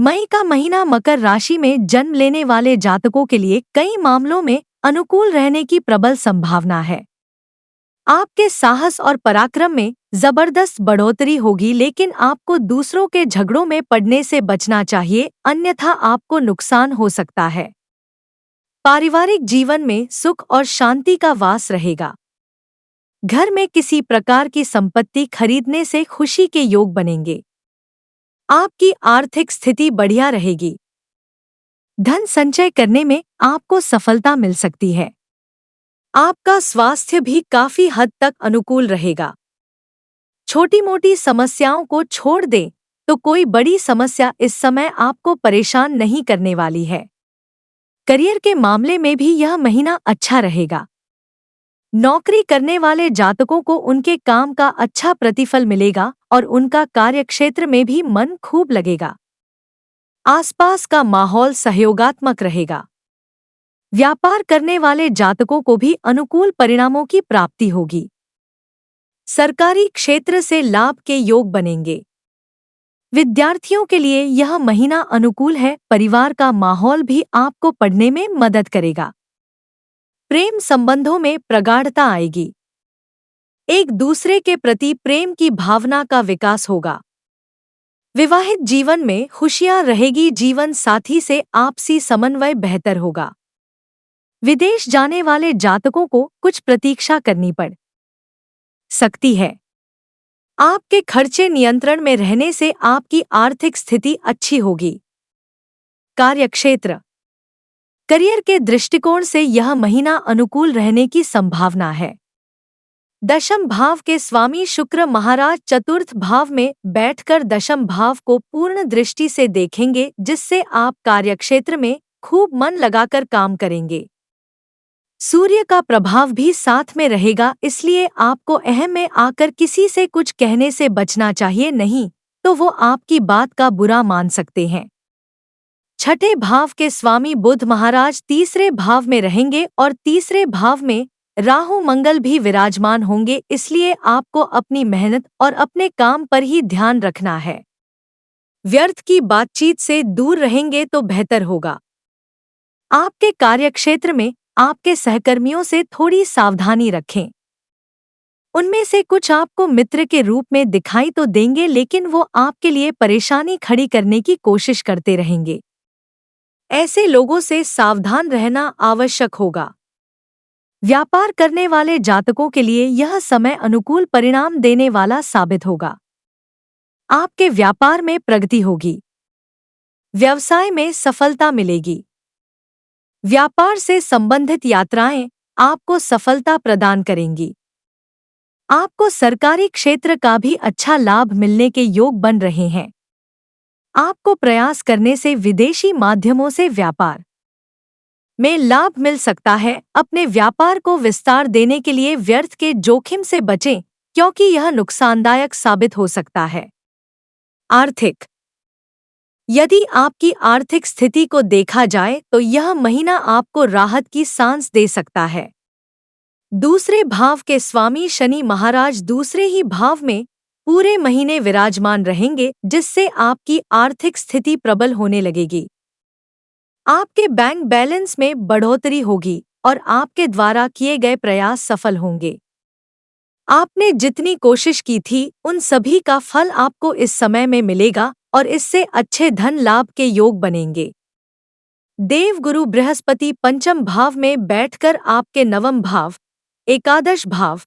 मई का महीना मकर राशि में जन्म लेने वाले जातकों के लिए कई मामलों में अनुकूल रहने की प्रबल संभावना है। आपके साहस और पराक्रम में जबरदस्त बढ़ोतरी होगी, लेकिन आपको दूसरों के झगड़ों में पड़ने से बचना चाहिए, अन्यथा आपको नुकसान हो सकता है। पारिवारिक जीवन में सुख और शांति का वास रहेगा। घर में किसी प्रकार की संपत्ति खरीदने से खुशी के योग बनेंगे। आपकी आर्थिक स्थिति बढ़िया रहेगी। धन संचय करने में आपको सफलता मिल सकती है। आपका स्वास्थ्य भी काफी हद तक अनुकूल रहेगा। छोटी मोटी समस्याओं को छोड़ दें तो कोई बड़ी समस्या इस समय आपको परेशान नहीं करने वाली है। करियर के मामले में भी यह महीना अच्छा रहेगा। नौकरी करने वाले जातकों को उनके काम का अच्छा प्रतिफल मिलेगा और उनका कार्यक्षेत्र में भी मन खूब लगेगा। आसपास का माहौल सहयोगात्मक रहेगा। व्यापार करने वाले जातकों को भी अनुकूल परिणामों की प्राप्ति होगी। सरकारी क्षेत्र से लाभ के योग बनेंगे। विद्यार्थियों के लिए यह महीना अनुकूल है। परिवार का माहौल भी आपको पढ़ने में मदद करेगा। प्रेम संबंधों में प्रगाढ़ता आएगी। एक दूसरे के प्रति प्रेम की भावना का विकास होगा। विवाहित जीवन में खुशियां रहेगी। जीवन साथी से आपसी समन्वय बेहतर होगा। विदेश जाने वाले जातकों को कुछ प्रतीक्षा करनी पड़ सकती है। आपके खर्चे नियंत्रण में रहने से आपकी आर्थिक स्थिति अच्छी होगी। कार्यक्षेत्र करियर के दृष्टिकोण से यह महीना अनुकूल रहने की संभावना है। दशम भाव के स्वामी शुक्र महाराज चतुर्थ भाव में बैठकर दशम भाव को पूर्ण दृष्टि से देखेंगे, जिससे आप कार्यक्षेत्र में खूब मन लगाकर काम करेंगे। सूर्य का प्रभाव भी साथ में रहेगा, इसलिए आपको अहम में आकर किसी से कुछ कहने से बचना चाहिए, नहीं तो वो आपकी बात का बुरा मान सकते हैं। छठे भाव के स्वामी बुध महाराज तीसरे भाव में रहेंगे और तीसरे भाव में राहु मंगल भी विराजमान होंगे, इसलिए आपको अपनी मेहनत और अपने काम पर ही ध्यान रखना है। व्यर्थ की बातचीत से दूर रहेंगे तो बेहतर होगा। आपके कार्यक्षेत्र में आपके सहकर्मियों से थोड़ी सावधानी रखें। उनमें से कुछ आपको मित्र के रूप में दिखाई तो देंगे, लेकिन वो आपके लिए परेशानी खड़ी करने की कोशिश करते रहेंगे। ऐसे लोगों से सावधान रहना आवश्यक होगा। व्यापार करने वाले जातकों के लिए यह समय अनुकूल परिणाम देने वाला साबित होगा। आपके व्यापार में प्रगति होगी। व्यवसाय में सफलता मिलेगी। व्यापार से संबंधित यात्राएं आपको सफलता प्रदान करेंगी। आपको सरकारी क्षेत्र का भी अच्छा लाभ मिलने के योग बन रहे हैं। आपको प्रयास करने से विदेशी माध्यमों से व्यापार में लाभ मिल सकता है। अपने व्यापार को विस्तार देने के लिए व्यर्थ के जोखिम से बचें, क्योंकि यह नुकसानदायक साबित हो सकता है। आर्थिक यदि आपकी आर्थिक स्थिति को देखा जाए तो यह महीना आपको राहत की सांस दे सकता है। दूसरे भाव के स्वामी शनि महाराज दूसरे ही भाव में पूरे महीने विराजमान रहेंगे, जिससे आपकी आर्थिक स्थिति प्रबल होने लगेगी। आपके बैंक बैलेंस में बढ़ोतरी होगी और आपके द्वारा किए गए प्रयास सफल होंगे। आपने जितनी कोशिश की थी उन सभी का फल आपको इस समय में मिलेगा और इससे अच्छे धन लाभ के योग बनेंगे। देवगुरु बृहस्पति पंचम भाव में बैठकर आपके नवम भाव, एकादश भाव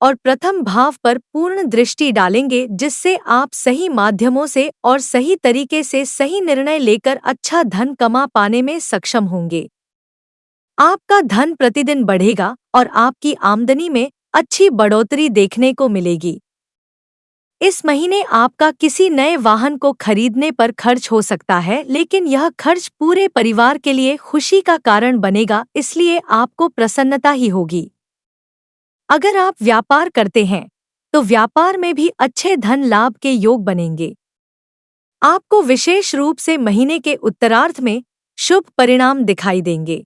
और प्रथम भाव पर पूर्ण दृष्टि डालेंगे, जिससे आप सही माध्यमों से और सही तरीके से सही निर्णय लेकर अच्छा धन कमा पाने में सक्षम होंगे। आपका धन प्रतिदिन बढ़ेगा और आपकी आमदनी में अच्छी बढ़ोतरी देखने को मिलेगी। इस महीने आपका किसी नए वाहन को खरीदने पर खर्च हो सकता है, लेकिन यह खर्च पूरे परिवार के लिए खुशी का कारण बनेगा, इसलिए आपको प्रसन्नता ही होगी। अगर आप व्यापार करते हैं तो व्यापार में भी अच्छे धन लाभ के योग बनेंगे। आपको विशेष रूप से महीने के उत्तरार्ध में शुभ परिणाम दिखाई देंगे।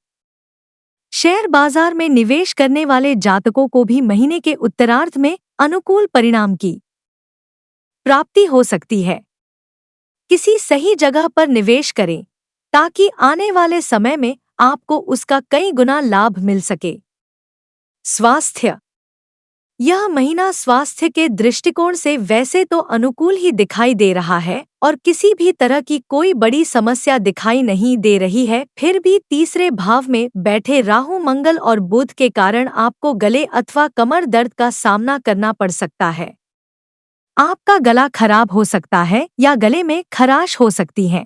शेयर बाजार में निवेश करने वाले जातकों को भी महीने के उत्तरार्ध में अनुकूल परिणाम की प्राप्ति हो सकती है। किसी सही जगह पर निवेश करें ताकि आने वाले समय में आपको उसका कई गुना लाभ मिल सके। स्वास्थ्य। यह महीना स्वास्थ्य के दृष्टिकोण से वैसे तो अनुकूल ही दिखाई दे रहा है और किसी भी तरह की कोई बड़ी समस्या दिखाई नहीं दे रही है। फिर भी तीसरे भाव में बैठे राहु, मंगल और बुध के कारण आपको गले अथवा कमर दर्द का सामना करना पड़ सकता है। आपका गला खराब हो सकता है या गले में खराश हो सकती है।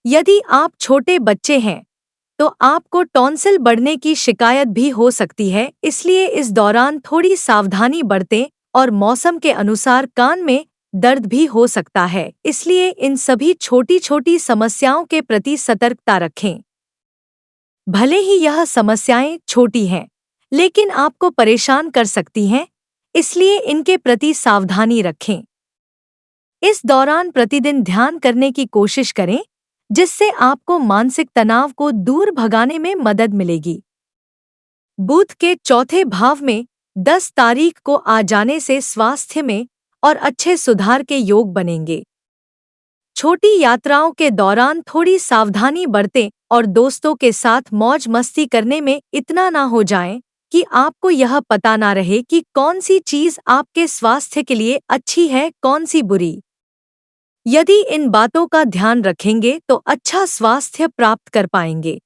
यदि आप छोटे बच्चे हैं तो आपको टॉन्सिल बढ़ने की शिकायत भी हो सकती है, इसलिए इस दौरान थोड़ी सावधानी बरतें और मौसम के अनुसार कान में दर्द भी हो सकता है, इसलिए इन सभी छोटी छोटी समस्याओं के प्रति सतर्कता रखें। भले ही यह समस्याएं छोटी हैं, लेकिन आपको परेशान कर सकती हैं, इसलिए इनके प्रति सावधानी रखें। इस दौरान प्रतिदिन ध्यान करने की कोशिश करें, जिससे आपको मानसिक तनाव को दूर भगाने में मदद मिलेगी। बुध के चौथे भाव में 10 तारीख को आ जाने से स्वास्थ्य में और अच्छे सुधार के योग बनेंगे। छोटी यात्राओं के दौरान थोड़ी सावधानी बरतें और दोस्तों के साथ मौज मस्ती करने में इतना ना हो जाएं कि आपको यह पता ना रहे कि कौन सी चीज आपके स्वास्थ्य के लिए अच्छी है, कौन सी बुरी। यदि इन बातों का ध्यान रखेंगे तो अच्छा स्वास्थ्य प्राप्त कर पाएंगे।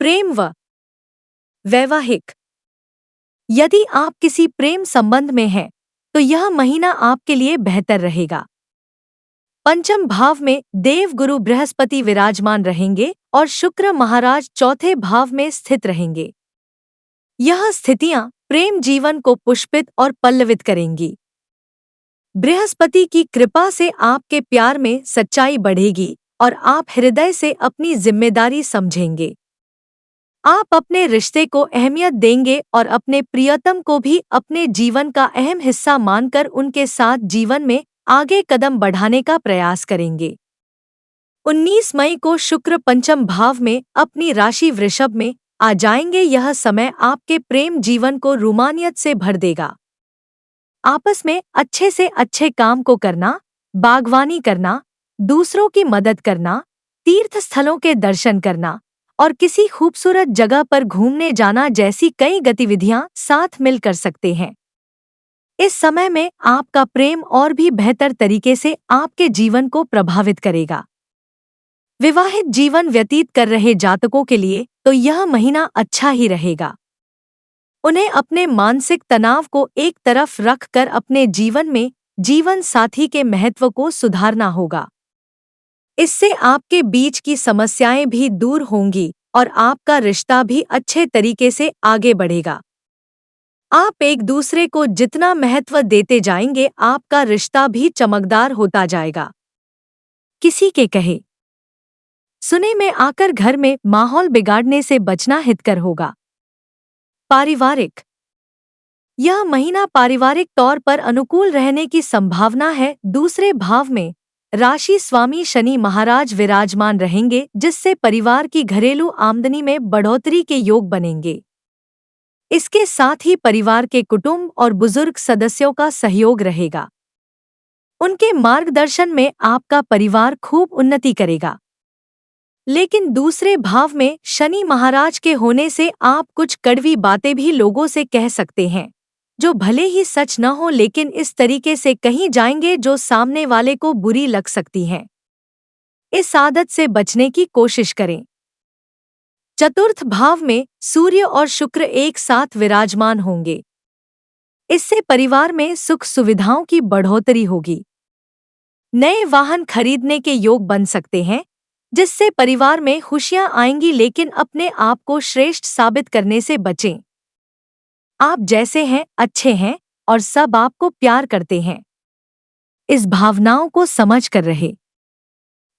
प्रेम व वैवाहिक। यदि आप किसी प्रेम संबंध में हैं, तो यह महीना आपके लिए बेहतर रहेगा। पंचम भाव में देव गुरु बृहस्पति विराजमान रहेंगे और शुक्र महाराज चौथे भाव में स्थित रहेंगे। यह स्थितियां प्रेम जीवन को पुष्पित और पल्लवित करेंगी। बृहस्पति की कृपा से आपके प्यार में सच्चाई बढ़ेगी और आप हृदय से अपनी जिम्मेदारी समझेंगे। आप अपने रिश्ते को अहमियत देंगे और अपने प्रियतम को भी अपने जीवन का अहम हिस्सा मानकर उनके साथ जीवन में आगे कदम बढ़ाने का प्रयास करेंगे। 19 मई को शुक्र पंचम भाव में अपनी राशि वृषभ में आ जाएंगे। यह समय आपके प्रेम जीवन को रोमानियत से भर देगा। आपस में अच्छे से अच्छे काम को करना, बागवानी करना, दूसरों की मदद करना, तीर्थ स्थलों के दर्शन करना और किसी खूबसूरत जगह पर घूमने जाना जैसी कई गतिविधियां साथ मिल कर सकते हैं। इस समय में आपका प्रेम और भी बेहतर तरीके से आपके जीवन को प्रभावित करेगा। विवाहित जीवन व्यतीत कर रहे जातकों के लिए तो यह महीना अच्छा ही रहेगा। उन्हें अपने मानसिक तनाव को एक तरफ रखकर अपने जीवन में जीवन साथी के महत्व को सुधारना होगा। इससे आपके बीच की समस्याएं भी दूर होंगी और आपका रिश्ता भी अच्छे तरीके से आगे बढ़ेगा। आप एक दूसरे को जितना महत्व देते जाएंगे, आपका रिश्ता भी चमकदार होता जाएगा। किसी के कहे सुने में आकर घर में माहौल बिगाड़ने से बचना हितकर होगा। पारिवारिक। यह महीना पारिवारिक तौर पर अनुकूल रहने की संभावना है। दूसरे भाव में राशि स्वामी शनि महाराज विराजमान रहेंगे, जिससे परिवार की घरेलू आमदनी में बढ़ोतरी के योग बनेंगे। इसके साथ ही परिवार के कुटुंब और बुजुर्ग सदस्यों का सहयोग रहेगा। उनके मार्गदर्शन में आपका परिवार खूब उन्नति करेगा। लेकिन दूसरे भाव में शनि महाराज के होने से आप कुछ कड़वी बातें भी लोगों से कह सकते हैं, जो भले ही सच न हो, लेकिन इस तरीके से कहीं जाएंगे जो सामने वाले को बुरी लग सकती हैं। इस आदत से बचने की कोशिश करें। चतुर्थ भाव में सूर्य और शुक्र एक साथ विराजमान होंगे। इससे परिवार में सुख सुविधाओं की बढ़ोतरी होगी। नए वाहन खरीदने के योग बन सकते हैं, जिससे परिवार में खुशियां आएंगी, लेकिन अपने आप को श्रेष्ठ साबित करने से बचें। आप जैसे हैं अच्छे हैं और सब आपको प्यार करते हैं। इस भावनाओं को समझ कर रहे।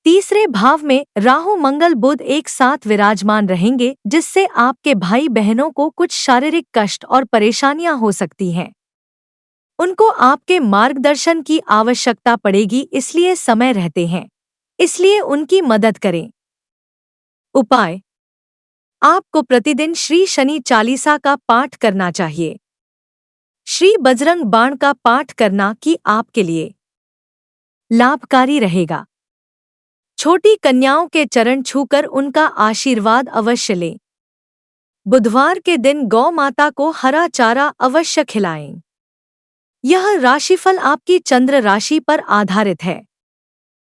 तीसरे भाव में राहु मंगल बुध एक साथ विराजमान रहेंगे, जिससे आपके भाई बहनों को कुछ शारीरिक कष्ट और परेशानियां हो सकती हैं। उनको आपके मार्गदर्शन की आवश्यकता पड़ेगी, इसलिए समय रहते हैं, इसलिए उनकी मदद करें। उपाय। आपको प्रतिदिन श्री शनि चालीसा का पाठ करना चाहिए। श्री बजरंग बाण का पाठ करना कि आपके लिए लाभकारी रहेगा। छोटी कन्याओं के चरण छूकर उनका आशीर्वाद अवश्य लें। बुधवार के दिन गौ माता को हरा चारा अवश्य खिलाएं। यह राशिफल आपकी चंद्र राशि पर आधारित है।